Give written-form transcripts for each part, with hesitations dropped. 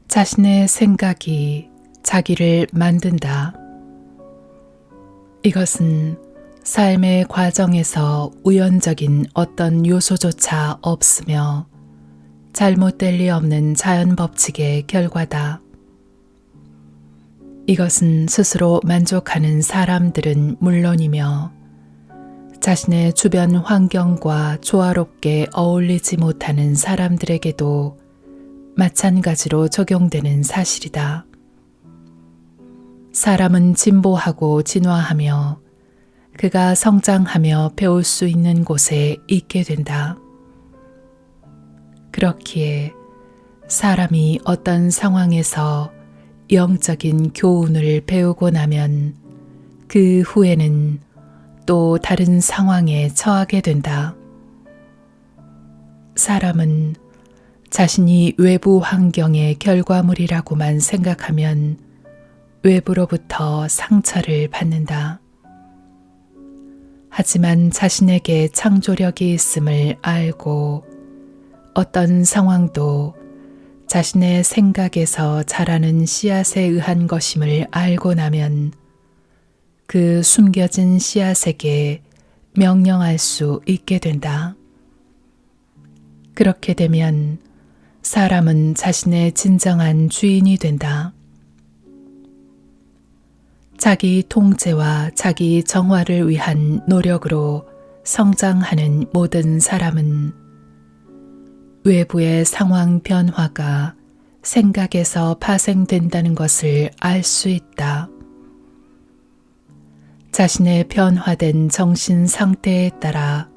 자신의 생각이 자기를 만든다. 이것은 삶의 과정에서 우연적인 어떤 요소조차 없으며 잘못될 리 없는 자연 법칙의 결과다. 이것은 스스로 만족하는 사람들은 물론이며 자신의 주변 환경과 조화롭게 어울리지 못하는 사람들에게도 마찬가지로 적용되는 사실이다. 사람은 진보하고 진화하며 그가 성장하며 배울 수 있는 곳에 있게 된다. 그렇기에 사람이 어떤 상황에서 영적인 교훈을 배우고 나면 그 후에는 또 다른 상황에 처하게 된다. 사람은 자신이 외부 환경의 결과물이라고만 생각하면 외부로부터 상처를 받는다. 하지만 자신에게 창조력이 있음을 알고 어떤 상황도 자신의 생각에서 자라는 씨앗에 의한 것임을 알고 나면 그 숨겨진 씨앗에게 명령할 수 있게 된다. 그렇게 되면 사람은 자신의 진정한 주인이 된다. 자기 통제와 자기 정화를 위한 노력으로 성장하는 모든 사람은 외부의 상황 변화가 생각에서 파생된다는 것을 알 수 있다. 자신의 변화된 정신 상태에 따라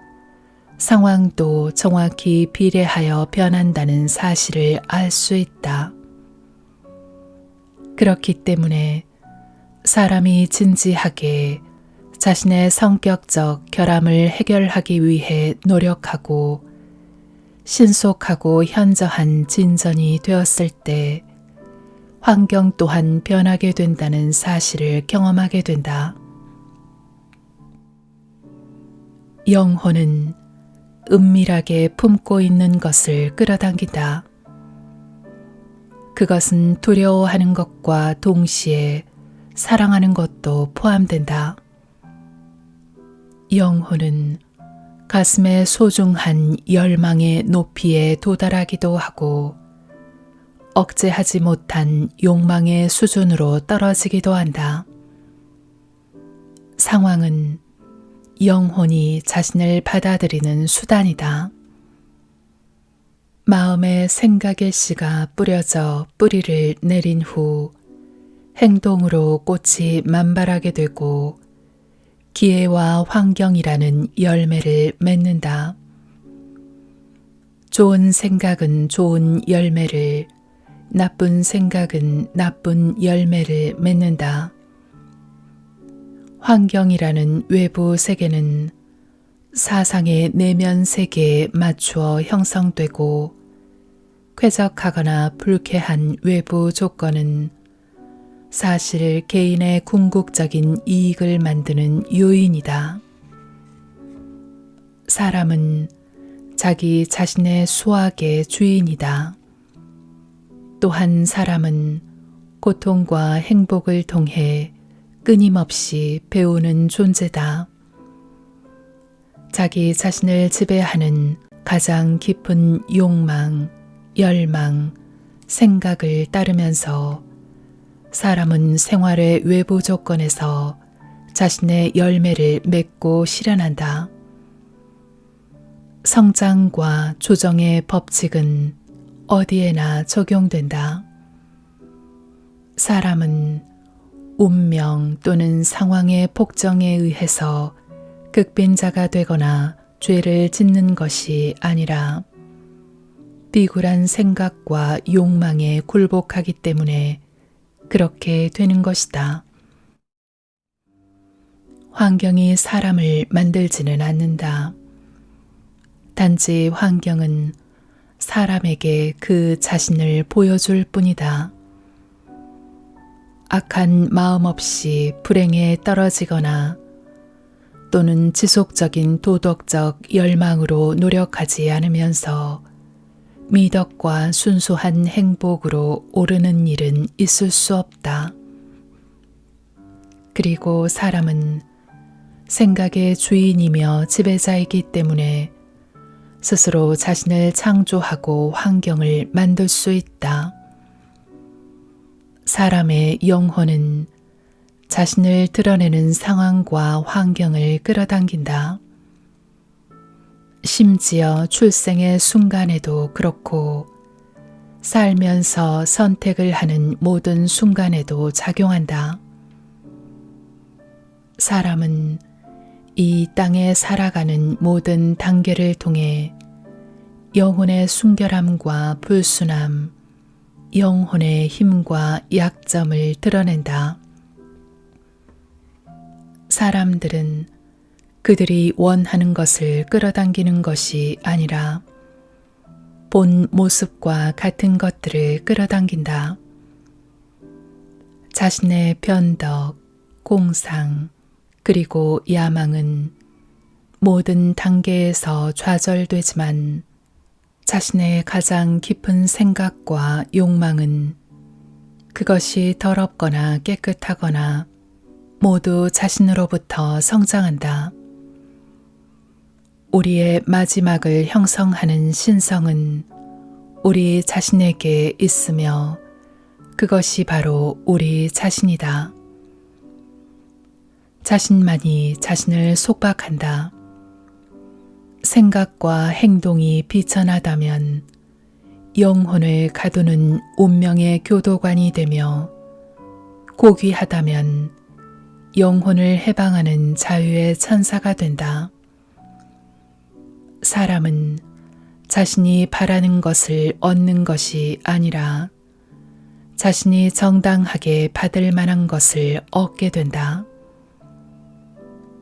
상황도 정확히 비례하여 변한다는 사실을 알 수 있다. 그렇기 때문에 사람이 진지하게 자신의 성격적 결함을 해결하기 위해 노력하고 신속하고 현저한 진전이 되었을 때 환경 또한 변하게 된다는 사실을 경험하게 된다. 영혼은 은밀하게 품고 있는 것을 끌어당긴다. 그것은 두려워하는 것과 동시에 사랑하는 것도 포함된다. 영혼은 가슴의 소중한 열망의 높이에 도달하기도 하고 억제하지 못한 욕망의 수준으로 떨어지기도 한다. 상황은 영혼이 자신을 받아들이는 수단이다. 마음의 생각의 씨가 뿌려져 뿌리를 내린 후 행동으로 꽃이 만발하게 되고 기회와 환경이라는 열매를 맺는다. 좋은 생각은 좋은 열매를, 나쁜 생각은 나쁜 열매를 맺는다. 환경이라는 외부 세계는 사상의 내면 세계에 맞추어 형성되고 쾌적하거나 불쾌한 외부 조건은 사실 개인의 궁극적인 이익을 만드는 요인이다. 사람은 자기 자신의 수학의 주인이다. 또한 사람은 고통과 행복을 통해 끊임없이 배우는 존재다. 자기 자신을 지배하는 가장 깊은 욕망, 열망, 생각을 따르면서 사람은 생활의 외부 조건에서 자신의 열매를 맺고 실현한다. 성장과 조정의 법칙은 어디에나 적용된다. 사람은 운명 또는 상황의 폭정에 의해서 극빈자가 되거나 죄를 짓는 것이 아니라 비굴한 생각과 욕망에 굴복하기 때문에 그렇게 되는 것이다. 환경이 사람을 만들지는 않는다. 단지 환경은 사람에게 그 자신을 보여줄 뿐이다. 악한 마음 없이 불행에 떨어지거나 또는 지속적인 도덕적 열망으로 노력하지 않으면서 미덕과 순수한 행복으로 오르는 일은 있을 수 없다. 그리고 사람은 생각의 주인이며 지배자이기 때문에 스스로 자신을 창조하고 환경을 만들 수 있다. 사람의 영혼은 자신을 드러내는 상황과 환경을 끌어당긴다. 심지어 출생의 순간에도 그렇고 살면서 선택을 하는 모든 순간에도 작용한다. 사람은 이 땅에 살아가는 모든 단계를 통해 영혼의 순결함과 불순함, 영혼의 힘과 약점을 드러낸다. 사람들은 그들이 원하는 것을 끌어당기는 것이 아니라 본 모습과 같은 것들을 끌어당긴다. 자신의 변덕, 공상, 그리고 야망은 모든 단계에서 좌절되지만 자신의 가장 깊은 생각과 욕망은 그것이 더럽거나 깨끗하거나 모두 자신으로부터 성장한다. 우리의 마지막을 형성하는 신성은 우리 자신에게 있으며 그것이 바로 우리 자신이다. 자신만이 자신을 속박한다. 생각과 행동이 비천하다면 영혼을 가두는 운명의 교도관이 되며 고귀하다면 영혼을 해방하는 자유의 천사가 된다. 사람은 자신이 바라는 것을 얻는 것이 아니라 자신이 정당하게 받을 만한 것을 얻게 된다.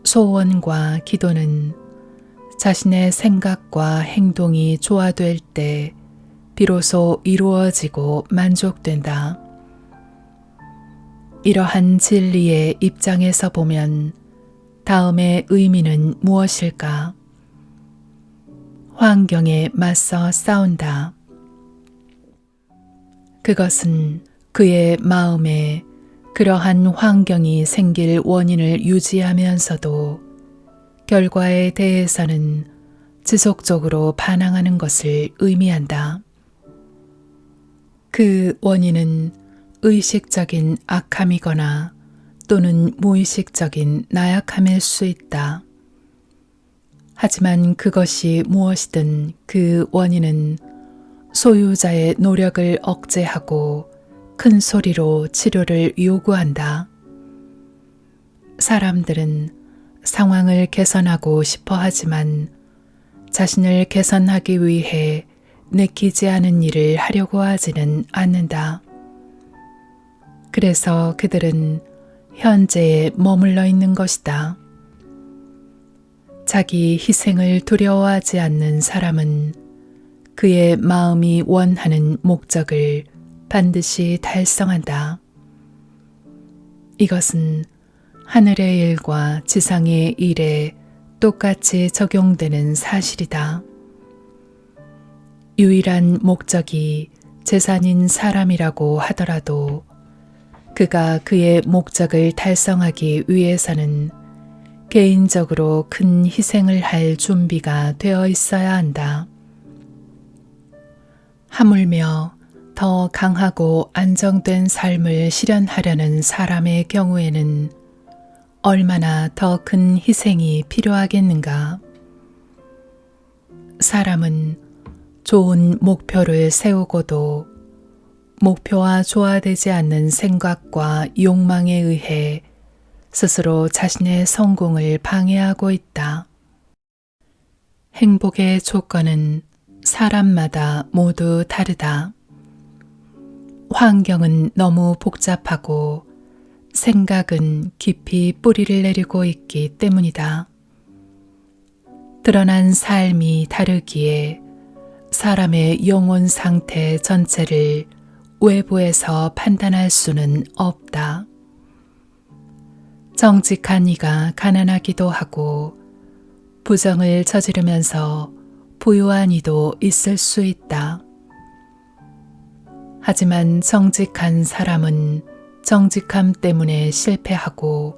소원과 기도는 자신의 생각과 행동이 조화될 때 비로소 이루어지고 만족된다. 이러한 진리의 입장에서 보면 다음의 의미는 무엇일까? 환경에 맞서 싸운다. 그것은 그의 마음에 그러한 환경이 생길 원인을 유지하면서도 결과에 대해서는 지속적으로 반항하는 것을 의미한다. 그 원인은 의식적인 악함이거나 또는 무의식적인 나약함일 수 있다. 하지만 그것이 무엇이든 그 원인은 소유자의 노력을 억제하고 큰 소리로 치료를 요구한다. 사람들은 상황을 개선하고 싶어 하지만 자신을 개선하기 위해 내키지 않은 일을 하려고 하지는 않는다. 그래서 그들은 현재에 머물러 있는 것이다. 자기 희생을 두려워하지 않는 사람은 그의 마음이 원하는 목적을 반드시 달성한다. 이것은 하늘의 일과 지상의 일에 똑같이 적용되는 사실이다. 유일한 목적이 재산인 사람이라고 하더라도 그가 그의 목적을 달성하기 위해서는 개인적으로 큰 희생을 할 준비가 되어 있어야 한다. 하물며 더 강하고 안정된 삶을 실현하려는 사람의 경우에는 얼마나 더 큰 희생이 필요하겠는가? 사람은 좋은 목표를 세우고도 목표와 조화되지 않는 생각과 욕망에 의해 스스로 자신의 성공을 방해하고 있다. 행복의 조건은 사람마다 모두 다르다. 환경은 너무 복잡하고 생각은 깊이 뿌리를 내리고 있기 때문이다. 드러난 삶이 다르기에 사람의 영혼 상태 전체를 외부에서 판단할 수는 없다. 정직한 이가 가난하기도 하고 부정을 저지르면서 부유한 이도 있을 수 있다. 하지만 정직한 사람은 정직함 때문에 실패하고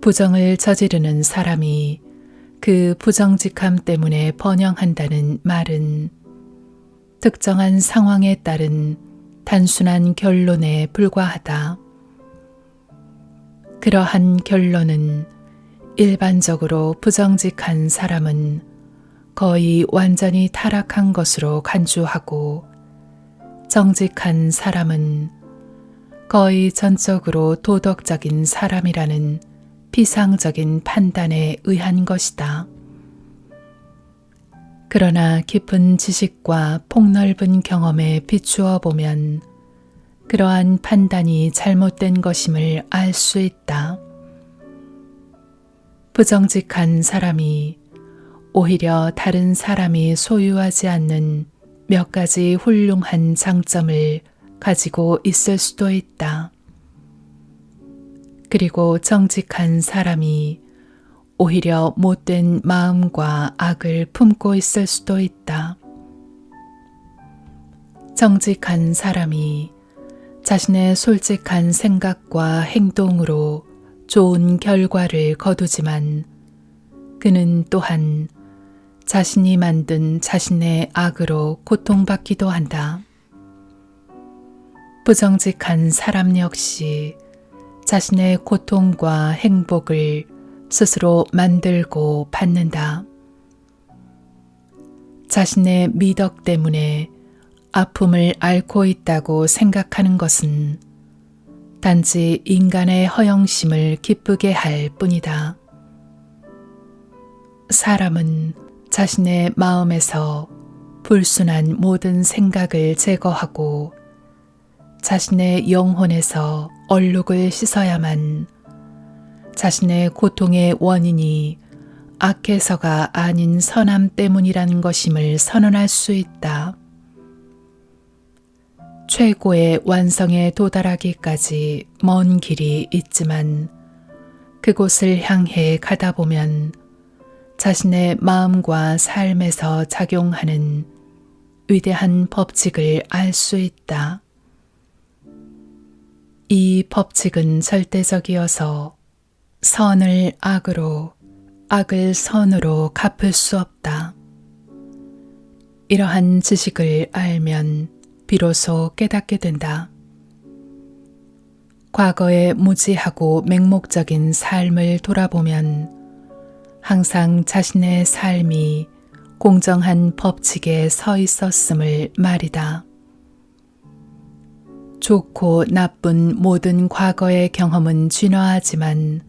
부정을 저지르는 사람이 그 부정직함 때문에 번영한다는 말은 특정한 상황에 따른 단순한 결론에 불과하다. 그러한 결론은 일반적으로 부정직한 사람은 거의 완전히 타락한 것으로 간주하고 정직한 사람은 거의 전적으로 도덕적인 사람이라는 피상적인 판단에 의한 것이다. 그러나 깊은 지식과 폭넓은 경험에 비추어 보면 그러한 판단이 잘못된 것임을 알 수 있다. 부정직한 사람이 오히려 다른 사람이 소유하지 않는 몇 가지 훌륭한 장점을 가지고 있을 수도 있다. 그리고 정직한 사람이 오히려 못된 마음과 악을 품고 있을 수도 있다. 정직한 사람이 자신의 솔직한 생각과 행동으로 좋은 결과를 거두지만 그는 또한 자신이 만든 자신의 악으로 고통받기도 한다. 부정직한 사람 역시 자신의 고통과 행복을 스스로 만들고 받는다. 자신의 미덕 때문에 아픔을 앓고 있다고 생각하는 것은 단지 인간의 허영심을 기쁘게 할 뿐이다. 사람은 자신의 마음에서 불순한 모든 생각을 제거하고 자신의 영혼에서 얼룩을 씻어야만 자신의 고통의 원인이 악해서가 아닌 선함 때문이라는 것임을 선언할 수 있다. 최고의 완성에 도달하기까지 먼 길이 있지만 그곳을 향해 가다 보면 자신의 마음과 삶에서 작용하는 위대한 법칙을 알 수 있다. 이 법칙은 절대적이어서 선을 악으로, 악을 선으로 갚을 수 없다. 이러한 지식을 알면 비로소 깨닫게 된다. 과거의 무지하고 맹목적인 삶을 돌아보면 항상 자신의 삶이 공정한 법칙에 서 있었음을 말이다. 좋고 나쁜 모든 과거의 경험은 진화하지만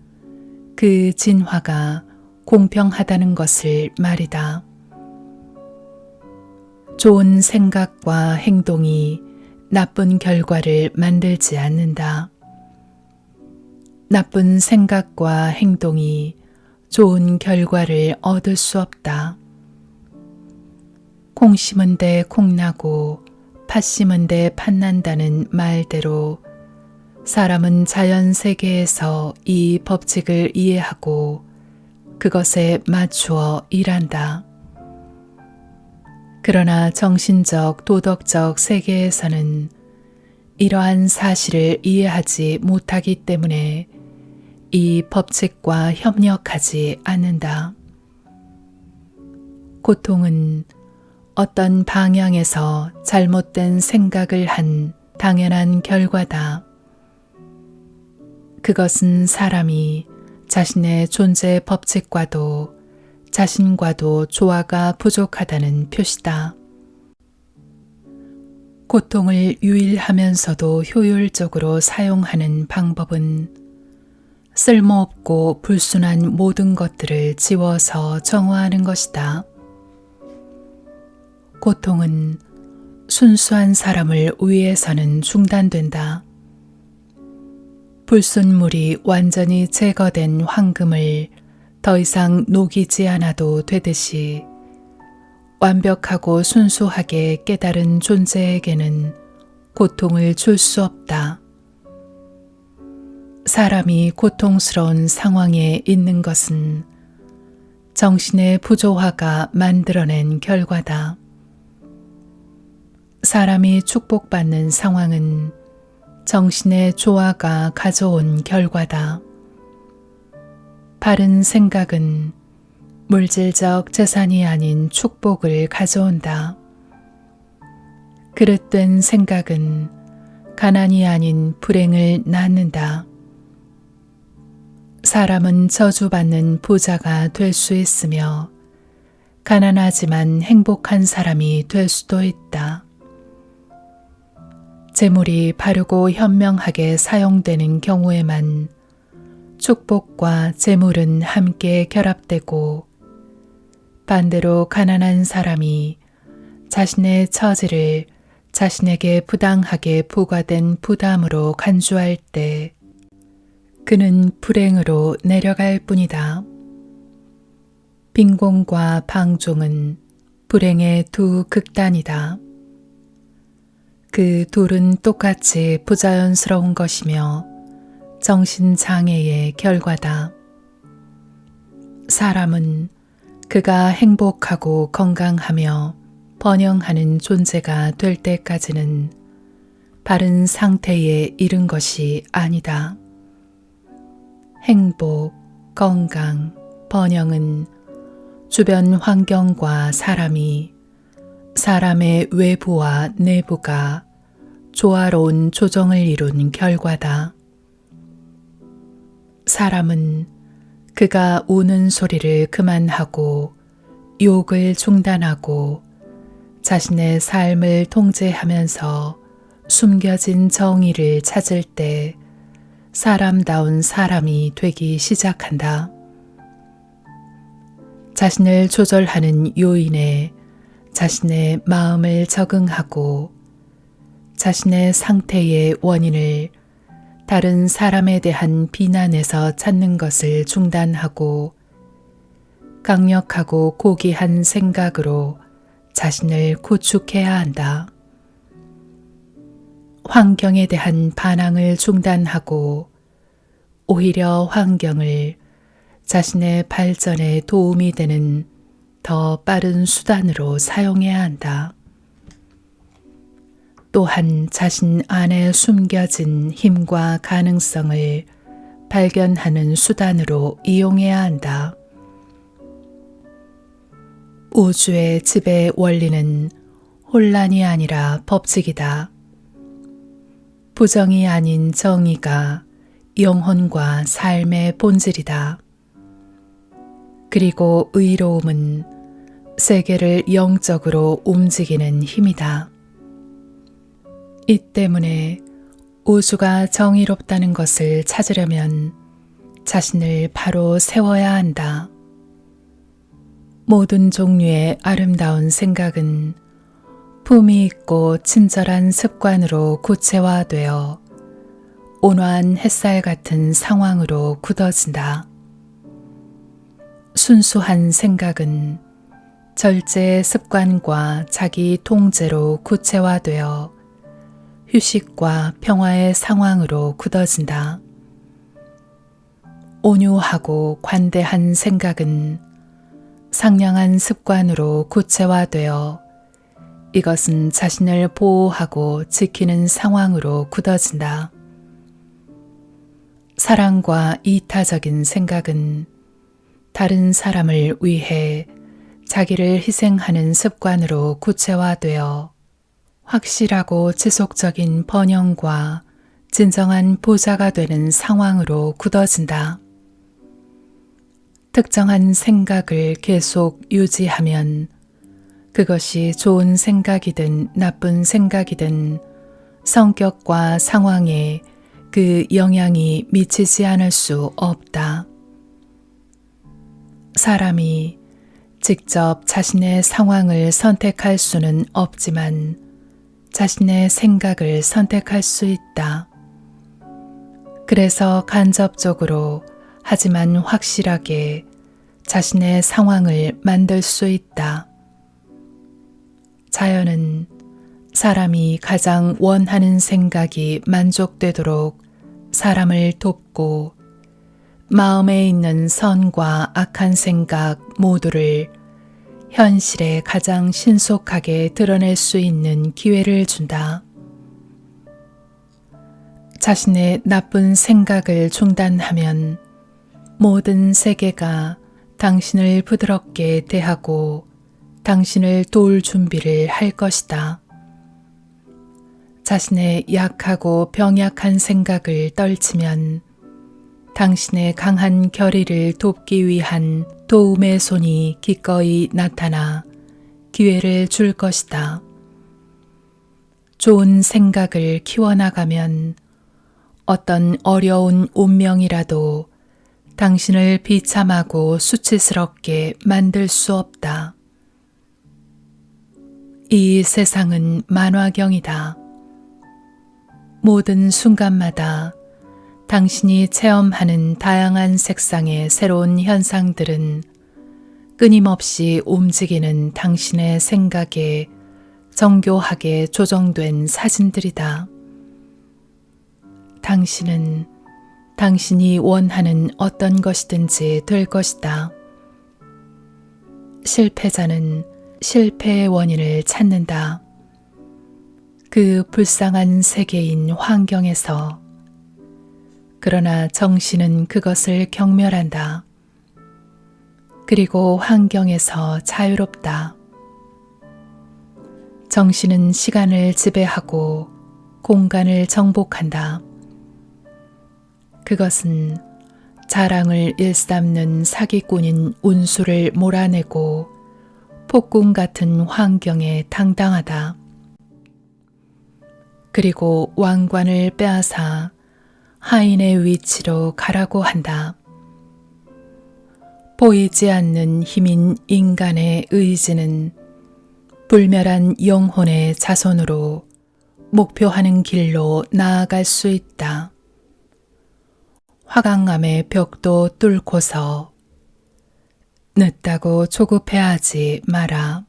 그 진화가 공평하다는 것을 말이다. 좋은 생각과 행동이 나쁜 결과를 만들지 않는다. 나쁜 생각과 행동이 좋은 결과를 얻을 수 없다. 콩 심은 데 콩 나고 팥 심은 데 팥 난다는 말대로 사람은 자연 세계에서 이 법칙을 이해하고 그것에 맞추어 일한다. 그러나 정신적, 도덕적 세계에서는 이러한 사실을 이해하지 못하기 때문에 이 법칙과 협력하지 않는다. 고통은 어떤 방향에서 잘못된 생각을 한 당연한 결과다. 그것은 사람이 자신의 존재 법칙과도 자신과도 조화가 부족하다는 표시다. 고통을 유일하면서도 효율적으로 사용하는 방법은 쓸모없고 불순한 모든 것들을 지워서 정화하는 것이다. 고통은 순수한 사람을 위해서는 중단된다. 불순물이 완전히 제거된 황금을 더 이상 녹이지 않아도 되듯이 완벽하고 순수하게 깨달은 존재에게는 고통을 줄 수 없다. 사람이 고통스러운 상황에 있는 것은 정신의 부조화가 만들어낸 결과다. 사람이 축복받는 상황은 정신의 조화가 가져온 결과다. 바른 생각은 물질적 재산이 아닌 축복을 가져온다. 그릇된 생각은 가난이 아닌 불행을 낳는다. 사람은 저주받는 부자가 될 수 있으며 가난하지만 행복한 사람이 될 수도 있다. 재물이 바르고 현명하게 사용되는 경우에만 축복과 재물은 함께 결합되고, 반대로 가난한 사람이 자신의 처지를 자신에게 부당하게 부과된 부담으로 간주할 때 그는 불행으로 내려갈 뿐이다. 빈곤과 방종은 불행의 두 극단이다. 그 둘은 똑같이 부자연스러운 것이며 정신장애의 결과다. 사람은 그가 행복하고 건강하며 번영하는 존재가 될 때까지는 바른 상태에 이른 것이 아니다. 행복, 건강, 번영은 주변 환경과 사람이, 사람의 외부와 내부가 조화로운 조정을 이룬 결과다. 사람은 그가 우는 소리를 그만하고 욕을 중단하고 자신의 삶을 통제하면서 숨겨진 정의를 찾을 때 사람다운 사람이 되기 시작한다. 자신을 조절하는 요인에 자신의 마음을 적응하고 자신의 상태의 원인을 다른 사람에 대한 비난에서 찾는 것을 중단하고 강력하고 고귀한 생각으로 자신을 구축해야 한다. 환경에 대한 반항을 중단하고 오히려 환경을 자신의 발전에 도움이 되는 더 빠른 수단으로 사용해야 한다. 또한 자신 안에 숨겨진 힘과 가능성을 발견하는 수단으로 이용해야 한다. 우주의 지배 원리는 혼란이 아니라 법칙이다. 부정이 아닌 정의가 영혼과 삶의 본질이다. 그리고 의로움은 세계를 영적으로 움직이는 힘이다. 이 때문에 우주가 정의롭다는 것을 찾으려면 자신을 바로 세워야 한다. 모든 종류의 아름다운 생각은 품위 있고 친절한 습관으로 구체화되어 온화한 햇살 같은 상황으로 굳어진다. 순수한 생각은 절제의 습관과 자기 통제로 구체화되어 휴식과 평화의 상황으로 굳어진다. 온유하고 관대한 생각은 상냥한 습관으로 구체화되어 이것은 자신을 보호하고 지키는 상황으로 굳어진다. 사랑과 이타적인 생각은 다른 사람을 위해 자기를 희생하는 습관으로 구체화되어 확실하고 지속적인 번영과 진정한 부자가 되는 상황으로 굳어진다. 특정한 생각을 계속 유지하면 그것이 좋은 생각이든 나쁜 생각이든 성격과 상황에 그 영향이 미치지 않을 수 없다. 사람이 직접 자신의 상황을 선택할 수는 없지만 자신의 생각을 선택할 수 있다. 그래서 간접적으로 하지만 확실하게 자신의 상황을 만들 수 있다. 자연은 사람이 가장 원하는 생각이 만족되도록 사람을 돕고 마음에 있는 선과 악한 생각 모두를 현실에 가장 신속하게 드러낼 수 있는 기회를 준다. 자신의 나쁜 생각을 중단하면 모든 세계가 당신을 부드럽게 대하고 당신을 도울 준비를 할 것이다. 자신의 약하고 병약한 생각을 떨치면 당신의 강한 결의를 돕기 위한 도움의 손이 기꺼이 나타나 기회를 줄 것이다. 좋은 생각을 키워나가면 어떤 어려운 운명이라도 당신을 비참하고 수치스럽게 만들 수 없다. 이 세상은 만화경이다. 모든 순간마다 당신이 체험하는 다양한 색상의 새로운 현상들은 끊임없이 움직이는 당신의 생각에 정교하게 조정된 사진들이다. 당신은 당신이 원하는 어떤 것이든지 될 것이다. 실패자는 실패의 원인을 찾는다. 그 불쌍한 세계인 환경에서. 그러나 정신은 그것을 경멸한다. 그리고 환경에서 자유롭다. 정신은 시간을 지배하고 공간을 정복한다. 그것은 자랑을 일삼는 사기꾼인 운수를 몰아내고 폭군 같은 환경에 당당하다. 그리고 왕관을 빼앗아 하인의 위치로 가라고 한다. 보이지 않는 힘인 인간의 의지는 불멸한 영혼의 자손으로 목표하는 길로 나아갈 수 있다. 화강암의 벽도 뚫고서 늦다고 조급해하지 마라.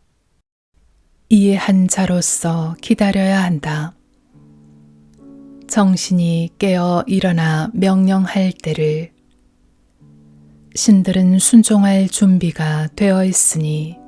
이해한 자로서 기다려야 한다. 정신이 깨어 일어나 명령할 때를 신들은 순종할 준비가 되어 있으니